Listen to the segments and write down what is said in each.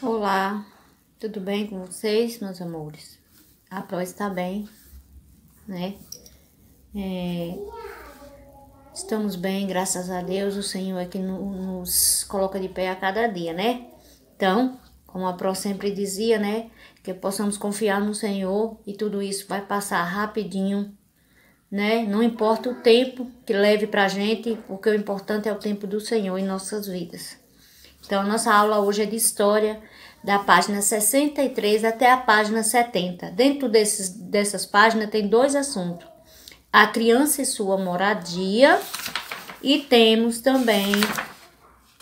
Olá, tudo bem com vocês, meus amores? A Pró está bem, né? Estamos bem, graças a Deus. O Senhor é que nos coloca de pé a cada dia, né? Então, como a Pró sempre dizia, né? Que possamos confiar no Senhor e tudo isso vai passar rapidinho, né? Não importa o tempo que leve pra gente, porque o importante é o tempo do Senhor em nossas vidas. Então, a nossa aula hoje é de história, da página 63 até a página 70. Dentro dessas páginas tem dois assuntos. A criança e sua moradia, e temos também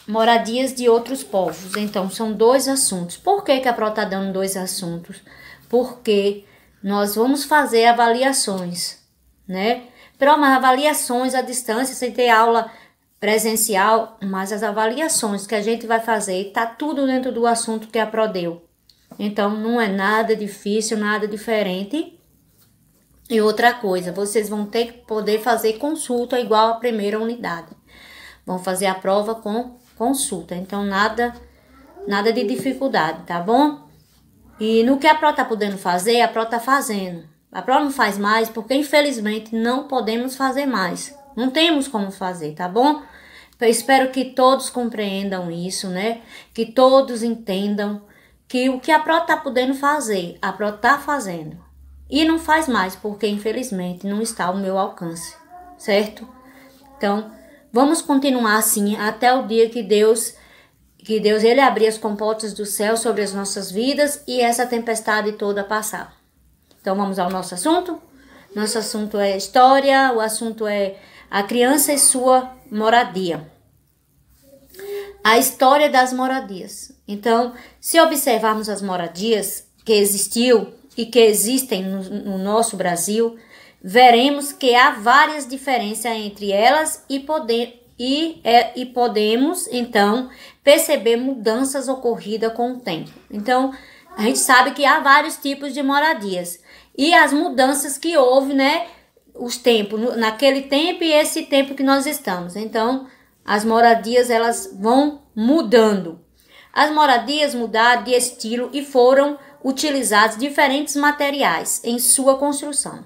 moradias de outros povos. Então, são dois assuntos. Por que a Pró está dando dois assuntos? Porque nós vamos fazer avaliações, né? Mas avaliações à distância, sem ter aula presencial, mas as avaliações que a gente vai fazer, tá tudo dentro do assunto que a Pró deu. Então, não é nada difícil, nada diferente. E outra coisa, vocês vão ter que poder fazer consulta igual a primeira unidade. Vão fazer a prova com consulta. Então, nada de dificuldade, tá bom? E no que a Pró tá podendo fazer, a Pró tá fazendo. A Pró não faz mais porque, infelizmente, não podemos fazer mais. Não temos como fazer, tá bom? Eu espero que todos compreendam isso, né? Que todos entendam que o que a Pró tá podendo fazer, a Pró tá fazendo. E não faz mais, porque infelizmente não está ao meu alcance, certo? Então, vamos continuar assim até o dia que Deus ele abrir as comportas do céu sobre as nossas vidas e essa tempestade toda passar. Então, vamos ao nosso assunto? Nosso assunto é história, o assunto é a criança e sua moradia. A história das moradias. Então, se observarmos as moradias que existiu e que existem no nosso Brasil, veremos que há várias diferenças entre elas e podemos, então, perceber mudanças ocorridas com o tempo. Então, a gente sabe que há vários tipos de moradias e as mudanças que houve, né, os tempos, naquele tempo e esse tempo que nós estamos. Então, as moradias, elas vão mudando. As moradias mudaram de estilo e foram utilizados diferentes materiais em sua construção.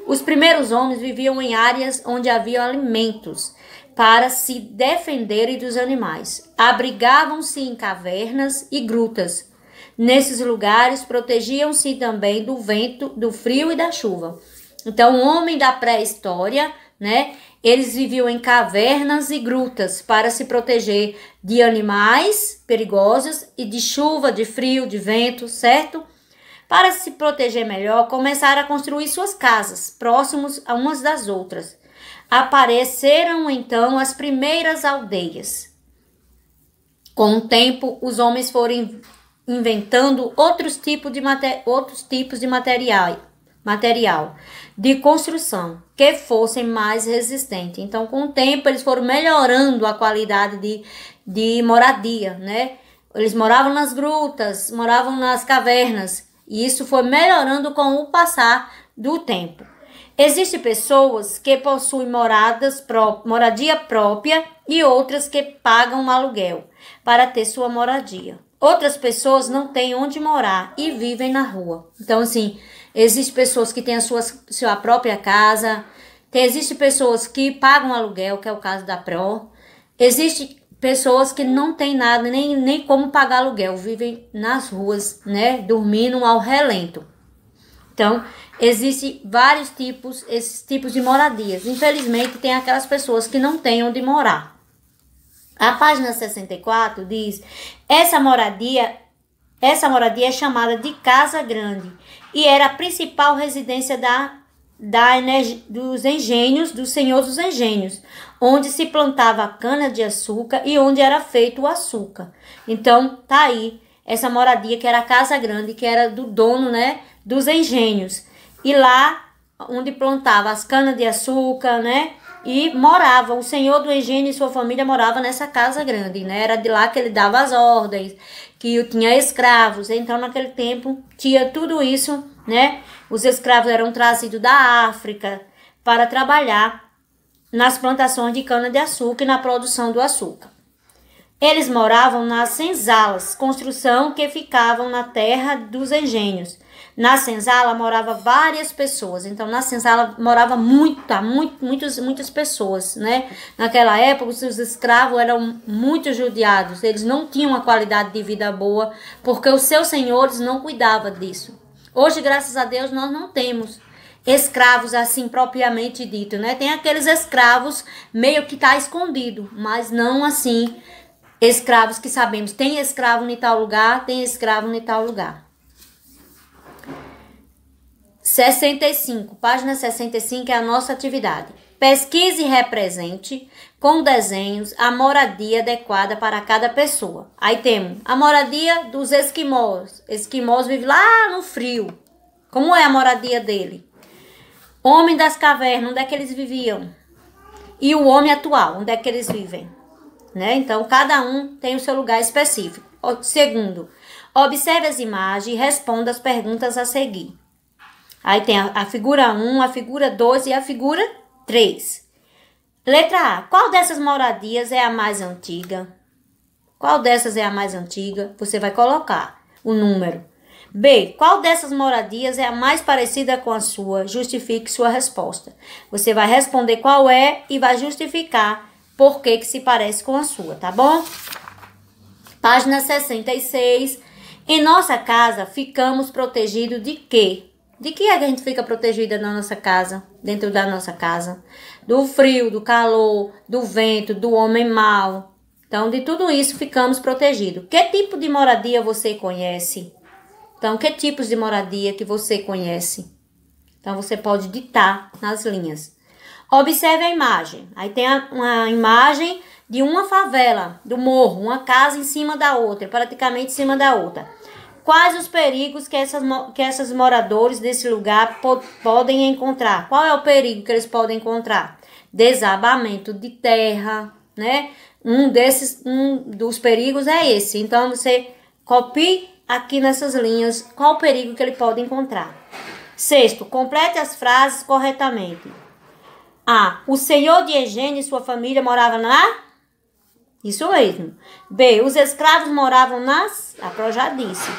Os primeiros homens viviam em áreas onde havia alimentos para se defenderem dos animais. Abrigavam-se em cavernas e grutas. Nesses lugares, protegiam-se também do vento, do frio e da chuva. Então, o homem da pré-história, né? Eles viviam em cavernas e grutas para se proteger de animais perigosos e de chuva, de frio, de vento, certo? Para se proteger melhor, começaram a construir suas casas, próximos a umas das outras. Apareceram então as primeiras aldeias. Com o tempo, os homens foram inventando outros tipos de material de construção que fossem mais resistentes. Então, com o tempo, eles foram melhorando a qualidade de moradia, né? Eles moravam nas grutas, moravam nas cavernas, e isso foi melhorando com o passar do tempo. Existem pessoas que possuem moradia própria e outras que pagam um aluguel para ter sua moradia. Outras pessoas não têm onde morar e vivem na rua. Então, assim, existem pessoas que têm sua própria casa, existem pessoas que pagam aluguel, que é o caso da Pró. Existem pessoas que não têm nada, nem como pagar aluguel, vivem nas ruas, né, dormindo ao relento. Então, existem esses tipos de moradias. Infelizmente, tem aquelas pessoas que não têm onde morar. A página 64 diz: essa moradia é chamada de Casa Grande e era a principal residência dos engenhos, do senhor dos engenhos, onde se plantava cana-de-açúcar e onde era feito o açúcar. Então, tá aí essa moradia que era a Casa Grande, que era do dono, né, dos engenhos. E lá onde plantava as canas-de-açúcar, né, e morava, o senhor do engenho e sua família morava nessa Casa Grande, né, era de lá que ele dava as ordens, que tinha escravos. Então, naquele tempo, tinha tudo isso, né, os escravos eram trazidos da África para trabalhar nas plantações de cana-de-açúcar e na produção do açúcar. Eles moravam nas senzalas, construção que ficavam na terra dos engenhos. Na senzala morava várias pessoas, então na senzala morava muitas pessoas, né? Naquela época os escravos eram muito judiados, eles não tinham uma qualidade de vida boa, porque os seus senhores não cuidavam disso. Hoje, graças a Deus, nós não temos escravos assim propriamente dito, né? Tem aqueles escravos meio que tá escondido, mas não assim escravos que sabemos, tem escravo em tal lugar, tem escravo em tal lugar. 65, página 65 é a nossa atividade. Pesquise e represente com desenhos a moradia adequada para cada pessoa. Aí temos a moradia dos esquimós. Esquimós vivem lá no frio. Como é a moradia dele? Homem das cavernas, onde é que eles viviam? E o homem atual, onde é que eles vivem? Né? Então, cada um tem o seu lugar específico. Segundo, observe as imagens e responda as perguntas a seguir. Aí tem a figura 1, a figura 2 e a figura 3. Letra A. Qual dessas moradias é a mais antiga? Qual dessas é a mais antiga? Você vai colocar o número. B. Qual dessas moradias é a mais parecida com a sua? Justifique sua resposta. Você vai responder qual é e vai justificar por que se parece com a sua, tá bom? Página 66. Em nossa casa, ficamos protegidos de quê? De que é que a gente fica protegida na nossa casa, dentro da nossa casa? Do frio, do calor, do vento, do homem mau. Então, de tudo isso ficamos protegidos. Que tipo de moradia você conhece? Então, que tipos de moradia que você conhece? Então, você pode ditar nas linhas. Observe a imagem. Aí tem uma imagem de uma favela, do morro, uma casa em cima da outra, praticamente em cima da outra. Quais os perigos que esses moradores desse lugar podem encontrar? Qual é o perigo que eles podem encontrar? Desabamento de terra, né? Um dos perigos é esse. Então, você copie aqui nessas linhas qual o perigo que ele pode encontrar. Sexto, complete as frases corretamente. A. O senhor de Engênio e sua família moravam na... Isso mesmo. B. Os escravos moravam nas... A Pro já disse.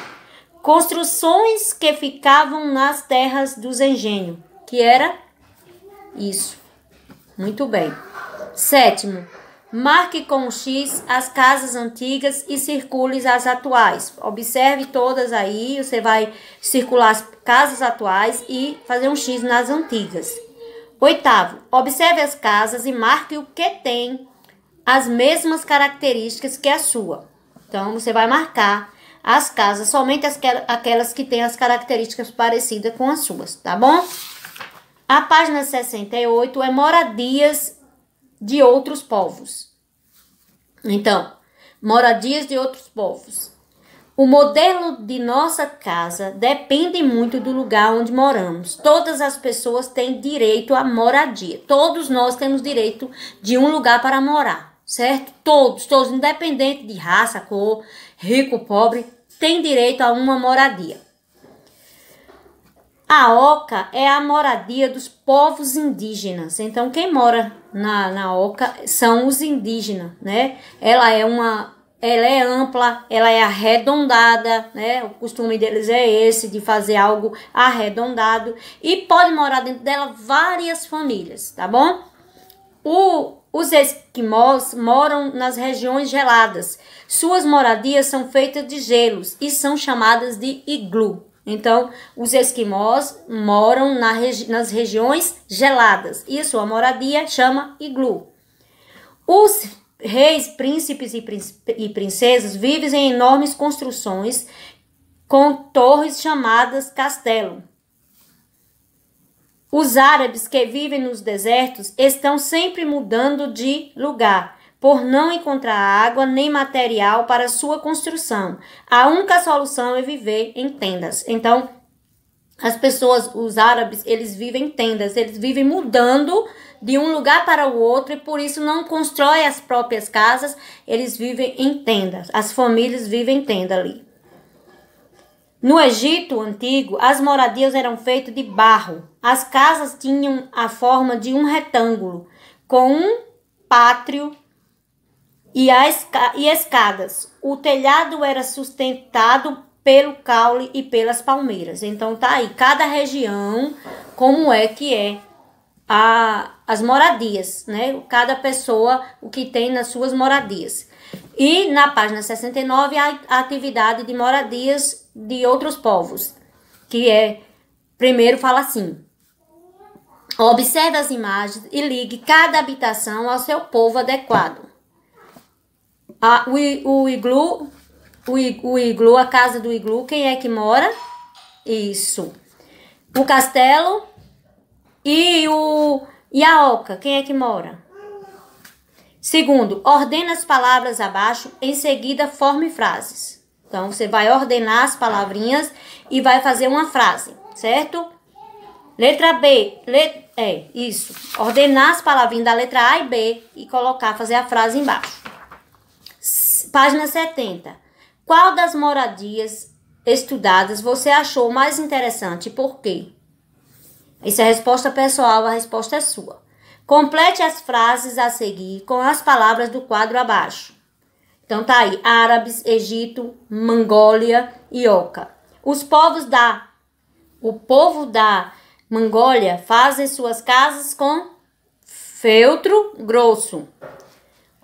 Construções que ficavam nas terras dos engenhos. Que era isso. Muito bem. Sétimo. Marque com X as casas antigas e circule as atuais. Observe todas aí. Você vai circular as casas atuais e fazer um X nas antigas. Oitavo. Observe as casas e marque o que tem as mesmas características que a sua. Então, você vai marcar as casas, somente aquelas que têm as características parecidas com as suas, tá bom? A página 68 é moradias de outros povos. Então, moradias de outros povos. O modelo de nossa casa depende muito do lugar onde moramos. Todas as pessoas têm direito à moradia. Todos nós temos direito de um lugar para morar. Certo? Todos, independente de raça, cor, rico, pobre, tem direito a uma moradia. A oca é a moradia dos povos indígenas. Então, quem mora na oca são os indígenas, né? Ela é ampla, ela é arredondada, né? O costume deles é esse, de fazer algo arredondado. E pode morar dentro dela várias famílias, tá bom? Os esquimós moram nas regiões geladas. Suas moradias são feitas de gelos e são chamadas de iglu. Então, os esquimós moram nas regiões geladas e sua moradia chama iglu. Os reis, príncipes e princesas vivem em enormes construções com torres chamadas castelo. Os árabes que vivem nos desertos estão sempre mudando de lugar, por não encontrar água nem material para sua construção. A única solução é viver em tendas. Então, as pessoas, os árabes, eles vivem em tendas, eles vivem mudando de um lugar para o outro e por isso não constroem as próprias casas, eles vivem em tendas. As famílias vivem em tenda ali. No Egito antigo, as moradias eram feitas de barro. As casas tinham a forma de um retângulo, com um pátio e escadas. O telhado era sustentado pelo caule e pelas palmeiras. Então tá aí, cada região, como é que é as moradias, né? Cada pessoa, o que tem nas suas moradias. E na página 69, a atividade de moradias de outros povos, que primeiro fala assim: observe as imagens e ligue cada habitação ao seu povo adequado. O iglu, a casa do iglu, quem é que mora? Isso. O castelo e a oca, quem é que mora? Segundo, ordena as palavras abaixo, em seguida forme frases. Então, você vai ordenar as palavrinhas e vai fazer uma frase, certo? Letra B, isso. Ordenar as palavrinhas da letra A e B e fazer a frase embaixo. Página 70. Qual das moradias estudadas você achou mais interessante e por quê? Isso é resposta pessoal, a resposta é sua. Complete as frases a seguir com as palavras do quadro abaixo. Então tá aí, árabes, Egito, Mongólia e Oca. O povo da Mongólia fazem suas casas com feltro grosso.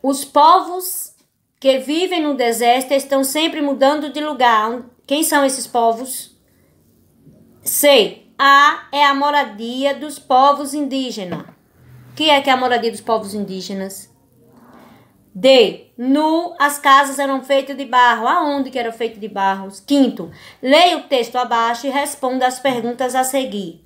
Os povos que vivem no deserto estão sempre mudando de lugar. Quem são esses povos? C. A é a moradia dos povos indígenas. O que é a moradia dos povos indígenas? D. As casas eram feitas de barro. Aonde que eram feitas de barro? Quinto, leia o texto abaixo e responda as perguntas a seguir.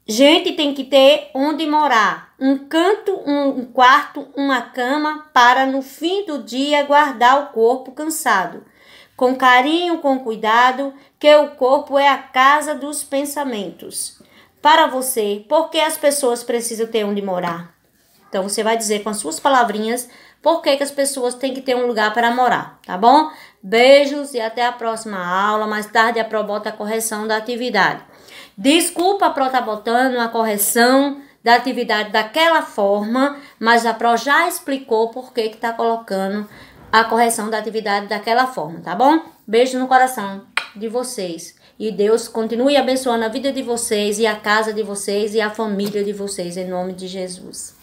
Gente tem que ter onde morar. Um canto, um quarto, uma cama para no fim do dia guardar o corpo cansado. Com carinho, com cuidado, que o corpo é a casa dos pensamentos. Para você, por que as pessoas precisam ter onde morar? Então, você vai dizer com as suas palavrinhas por que as pessoas têm que ter um lugar para morar, tá bom? Beijos e até a próxima aula. Mais tarde, a Pro bota a correção da atividade. Desculpa a Pro estar botando a correção da atividade daquela forma, mas a Pro já explicou por que está colocando a correção da atividade daquela forma, tá bom? Beijo no coração de vocês. E Deus continue abençoando a vida de vocês e a casa de vocês e a família de vocês, em nome de Jesus.